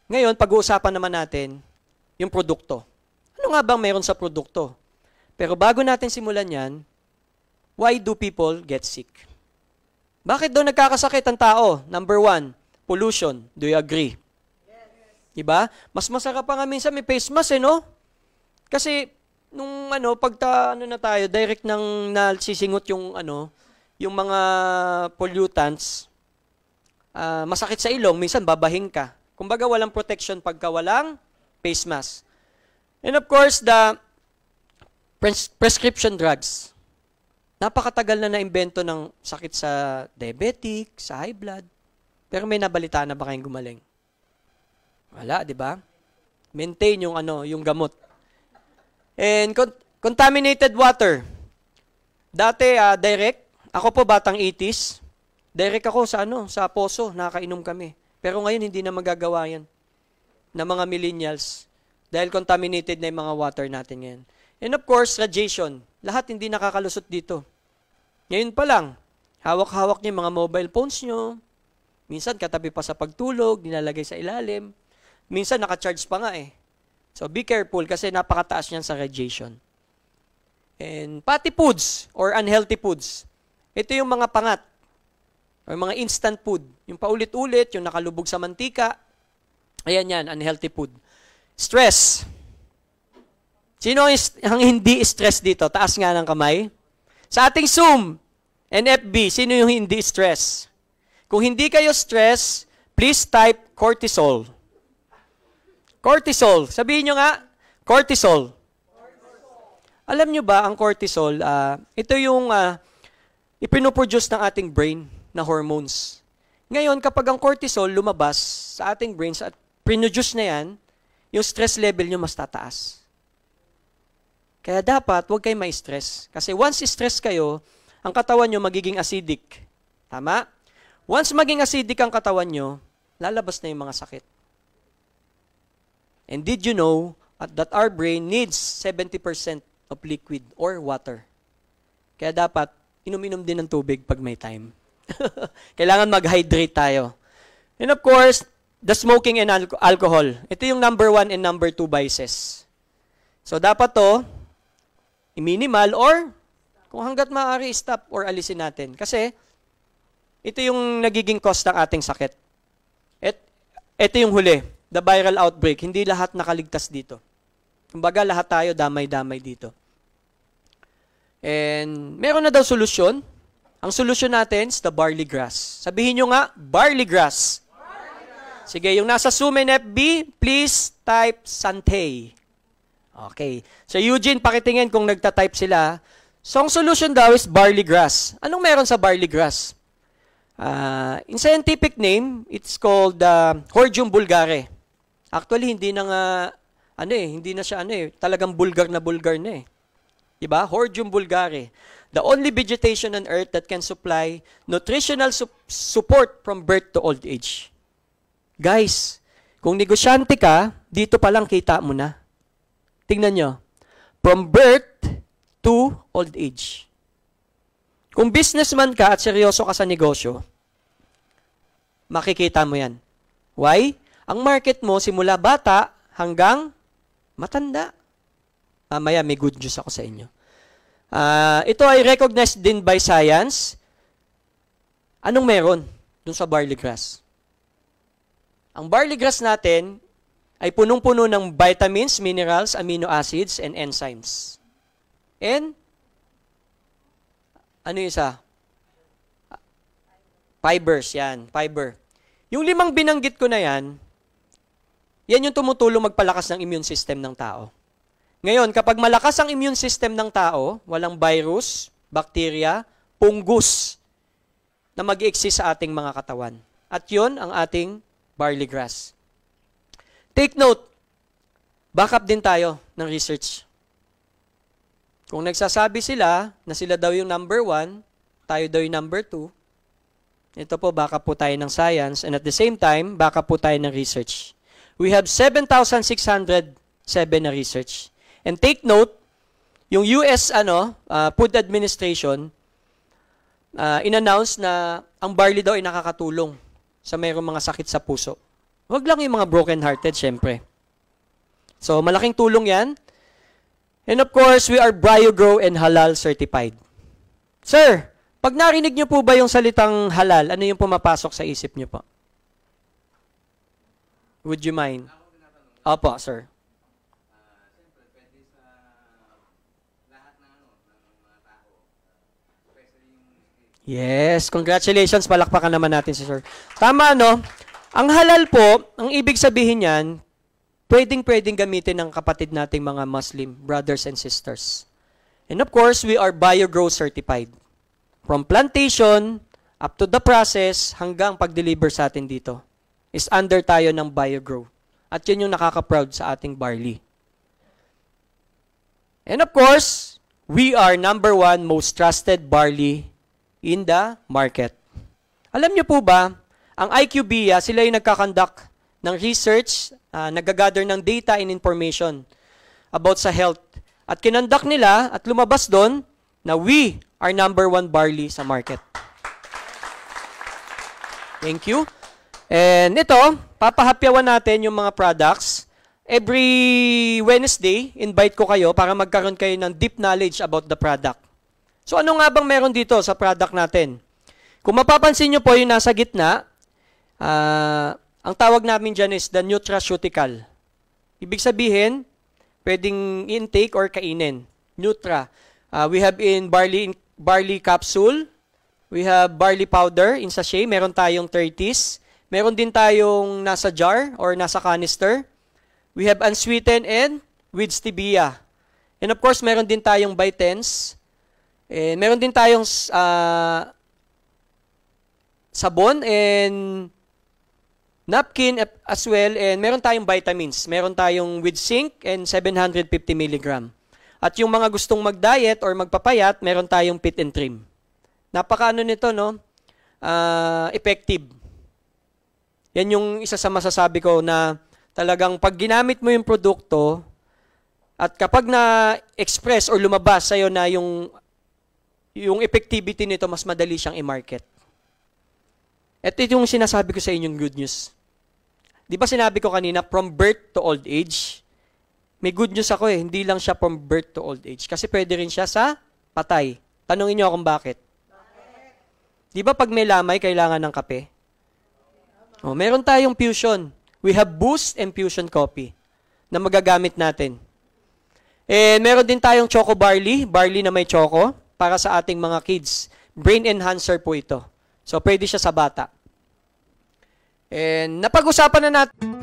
Ngayon, pag-uusapan naman natin yung produkto. Ano nga bang meron sa produkto? Pero bago natin simulan yan, why do people get sick? Bakit daw nagkakasakit ang tao? Number 1, pollution. Do you agree? Yes. Diba? Mas masarap pa nga minsan may face mask, no? Kasi, nung pagta na tayo, direct nang nasisingot yung mga pollutants, masakit sa ilong, minsan babahing ka. Kumbaga, walang protection pagka walang face mask. And of course, the prescription drugs. Napakatagal na naimbento ng sakit sa diabetic, sa high blood. Pero may nabalitaan na ba kayong gumaling? Wala, di ba? Maintain yung gamot. And contaminated water. Dati, direct. Ako po, batang 80s. Direct ako sa poso. Nakakainom kami. Pero ngayon, hindi na magagawa yan ng mga millennials. Dahil contaminated na yung mga water natin ngayon. And of course, radiation. Lahat hindi nakakalusot dito. Ngayon pa lang, hawak-hawak niyo yung mga mobile phones nyo. Minsan, katabi pa sa pagtulog, nilalagay sa ilalim. Minsan, naka-charge pa nga eh. So, be careful kasi napakataas niyan sa radiation. And fatty foods or unhealthy foods. Ito yung mga pangat or mga instant food. Yung paulit-ulit, yung nakalubog sa mantika. Ayan yan, unhealthy food. Stress. Sino ang hindi stress dito? Taas nga ng kamay. Sa ating Zoom and FB, sino yung hindi stress? Kung hindi kayo stress, please type cortisol. Cortisol. Sabihin nyo nga, cortisol. Alam nyo ba, ang cortisol, ito yung ipinoproduce ng ating brain na hormones. Ngayon, kapag ang cortisol lumabas sa ating brains at produce na yan, yung stress level nyo mas tataas. Kaya dapat, huwag kayo ma-stress. Kasi once stress kayo, ang katawan nyo magiging acidic. Tama? Once maging acidic ang katawan nyo, lalabas na yung mga sakit. And did you know that our brain needs 70% of liquid or water? Kaya dapat, inom-inom din ng tubig pag may time. Kailangan mag-hydrate tayo. And of course, the smoking and alcohol. Ito yung number 1 and number 2 vices. So dapat to, i-minimal or kung hanggat maaari, stop or alisin natin. Kasi, ito yung nagiging cause ng ating sakit. Ito yung huli, the viral outbreak. Hindi lahat nakaligtas dito. Kumbaga, lahat tayo damay-damay dito. And, meron na daw solusyon. Ang solusyon natin is the barley grass. Sabihin nyo nga, barley grass. Sige, yung nasa Zoom and FB, please type Santay. Okay. So, Eugene, pakitingin kung nagta-type sila. So, ang solution daw is barley grass. Anong meron sa barley grass? In scientific name, it's called Hordeum bulgare. Actually, hindi na nga, hindi na siya, talagang bulgar na Diba? Hordeum bulgare. The only vegetation on earth that can supply nutritional support from birth to old age. Guys, kung negosyante ka, dito pa lang kita mo na. Tingnan nyo. From birth to old age. Kung businessman ka at seryoso ka sa negosyo, makikita mo yan. Why? Ang market mo simula bata hanggang matanda. Mamaya may good news ako sa inyo. Ito ay recognized din by science. Anong meron dun sa barley grass? Ang barley grass natin ay punong-puno ng vitamins, minerals, amino acids, and enzymes. And, ano yung isa? Fibers, yan. Fiber. Yung 5 binanggit ko na yan yung tumutulong magpalakas ng immune system ng tao. Ngayon, kapag malakas ang immune system ng tao, walang virus, bacteria, fungus na mag-exist sa ating mga katawan. At yun ang ating barley grass. Take note, backup din tayo ng research. Kung nagsasabi sila na sila daw yung number 1, tayo daw yung number 2, ito po, backup po tayo ng science, and at the same time, backup po tayo ng research. We have 7,607 na research. And take note, yung US Food Administration, in-announce na ang barley daw ay nakakatulong sa mayroong mga sakit sa puso. Huwag lang yung mga broken-hearted, syempre. So, malaking tulong yan. And of course, we are BioGrow and Halal certified. Sir, pag narinig niyo po ba yung salitang halal, ano yung pumapasok sa isip niyo po? Would you mind? Opo, sir. Yes, congratulations. Palakpakan naman natin si sir. Tama, no? Ang halal po, ang ibig sabihin niyan, pwedeng gamitin ng kapatid nating mga Muslim brothers and sisters. And of course, we are BioGrow certified. From plantation up to the process hanggang pag-deliver sa atin dito is under tayo ng BioGrow. At yun yung nakaka-proud sa ating barley. And of course, we are #1 most trusted barley in the market. Alam niyo po ba, ang IQVIA, sila yung nagkakandak ng research, nagagather ng data and information about sa health. At kinandak nila at lumabas doon na we are #1 barley sa market. Thank you. And ito, papahapyawan natin yung mga products. Every Wednesday, invite ko kayo para magkaroon kayo ng deep knowledge about the product. So ano nga bang meron dito sa product natin? Kung mapapansin nyo po yung nasa gitna, ang tawag namin dyan is the nutraceutical. Ibig sabihin, pwedeng intake or kainin. Nutra. We have in barley capsule, we have barley powder in sachet, meron tayong 30s, meron din tayong nasa jar or nasa canister. We have unsweetened and with stevia. And of course, meron din tayong by tens. Meron din tayong sabon and napkin as well. And meron tayong vitamins. Meron tayong with zinc and 750 mg. At yung mga gustong mag-diet or magpapayat, meron tayong fit and trim. Napakaano nito, no? Effective. Yan yung isa sa masasabi ko na talagang pag ginamit mo yung produkto at kapag na-express or lumabas sa'yo na yung effectivity nito, mas madali siyang i-market. Ito yung sinasabi ko sa inyong good news. Di ba sinabi ko kanina, from birth to old age? May good news ako hindi lang siya from birth to old age. Kasi pwede rin siya sa patay. Tanungin niyo akong bakit. Di ba pag may lamay, kailangan ng kape? Meron tayong fusion. We have Boost and Fusion Coffee na magagamit natin. Meron din tayong Choco Barley, barley na may choco, para sa ating mga kids. Brain enhancer po ito. So, pwede siya sa bata. And napag-usapan na natin.